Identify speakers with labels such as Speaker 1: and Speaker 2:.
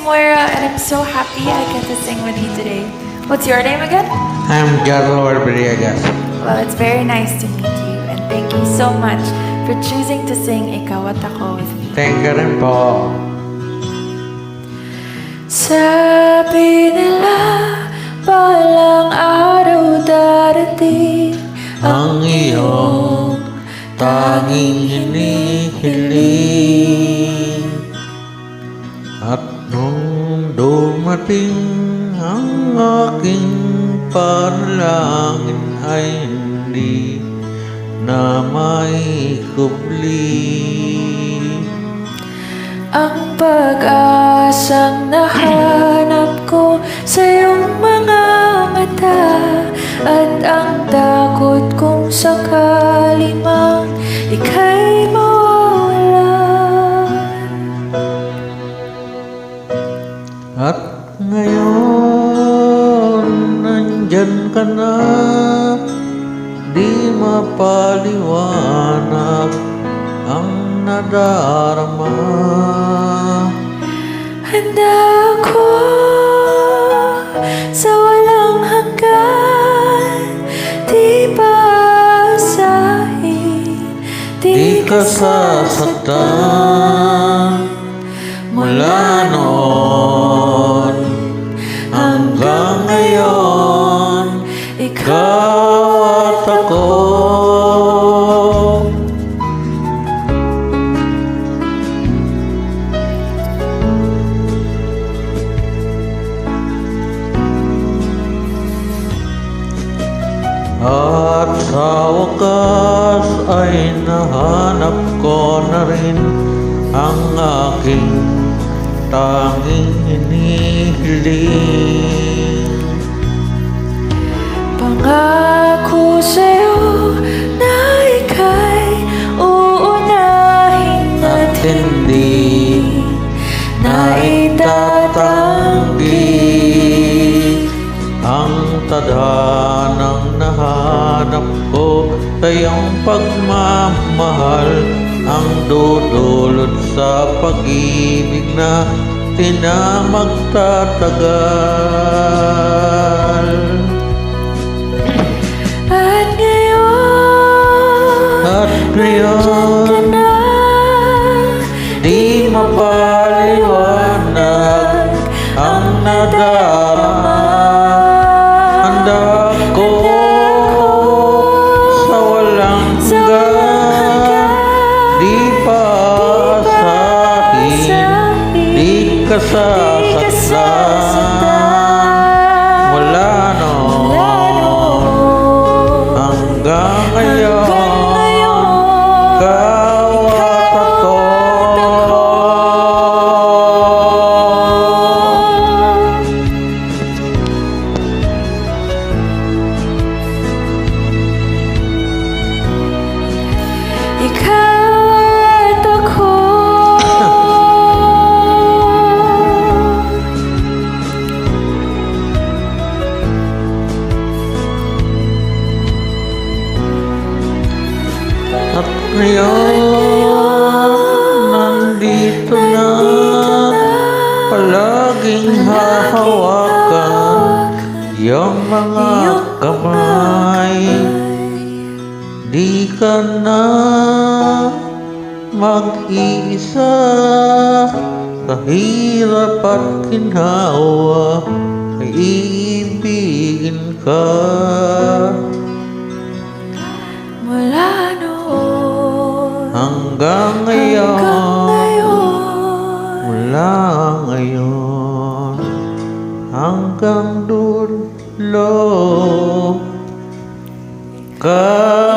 Speaker 1: Moira, and I'm so happy I get to sing with you today. What's your name again?
Speaker 2: I'm Jarlo Albriegas.
Speaker 1: Well, it's very nice to meet you, and thank you so much for choosing to sing Ikaw at Ako with me.
Speaker 2: Thank you rin po.
Speaker 1: Sabi nila, balang araw darating
Speaker 2: Ang iyong tanging hinihiling. At nung dumating ang aking panalangin ay hindi na may kubli.
Speaker 1: ang pag-asang nahanap ko sa iyong mga mata, at ang takot kung sakali mang ika'y mawalan.
Speaker 2: At ngayon, nandyan ka na, di mapaliwanag ang nadarama.
Speaker 1: Handa ako sa walang hanggan, di paasahin,
Speaker 2: Di ka sasaktan mula noon hanggang ngayon, ikaw at ako. At sa wakas ay nahanap ko na rin ang aking tanging hinihiling.
Speaker 1: Pangako sa'yo na ika'y uunahin at hindi na itatanggi.
Speaker 2: Ang tadhanang nahanap ko sa iyong pagmamahal, ang dudulot sa pag-ibig na magtatagal.
Speaker 1: At ngayon,
Speaker 2: Ngayon,
Speaker 1: ka na,
Speaker 2: di mapaliwanag ang nadarama. Handa ko sa walang hanggan, di paasahin, di ka sasaktan mula noon hanggang ngayon, ikaw at ako.
Speaker 1: ikaw at ako.
Speaker 2: At ngayon, nandito na, palaging hahawakan yung mga kamay. Di ka na mag-iisa sa hirap at ginhawa, ay iibigin ka.
Speaker 1: Mula noon
Speaker 2: Hanggang
Speaker 1: hanggang
Speaker 2: ngayon,
Speaker 1: ngayon,
Speaker 2: mula ngayon hanggang dulo ka.